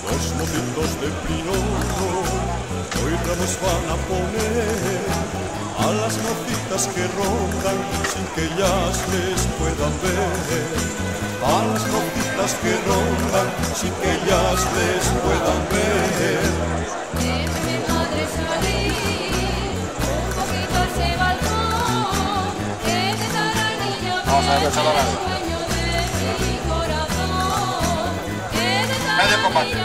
Los mojitos de pino hoy ramos van a poner a las mocitas que rondan sin que ellas les puedan ver. A las mocitas que rondan sin que ellas les puedan ver. Déjeme, madre, salir un poquito a ese balcón, que te dará el niño el sueño de mi corazón. Medio combate.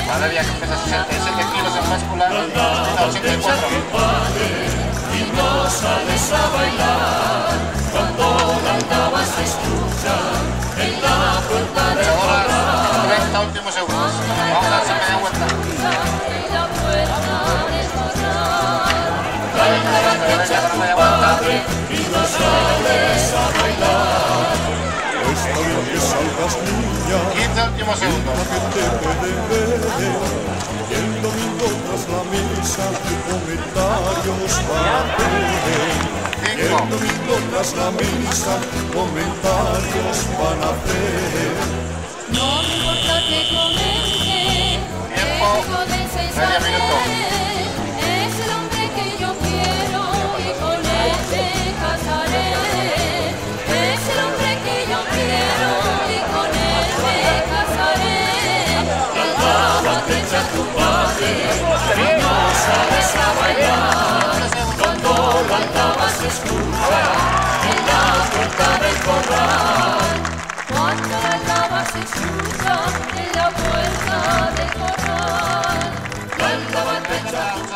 Valeria, que pesa 67 kilos en báscula, Cristina 84. Y no sales a bailar cuando la aldaba se escucha en la puerta del corral. 30 últimos segundos. Vamos a hacer media vuelta. Y no sales a bailar. Está bien que salgas, niña, 15 últimos segundos. que te pueden ver. Y el domingo tras la misa comentarios van a hacer. Y el domingo tras la misa comentarios van a hacer. No me importa que comenten, Tiempo. Medio minuto. es el hombre que yo quiero y con él me casaré. Es el hombre que yo quiero y con él me casaré. Cantaba que echa tu padre y no sales a bailar. Cuando la aldaba se escucha en la puerta del corral. Cuando la aldaba se escucha en la puerta del corral.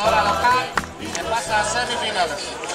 Hora local y se pasa a semifinales.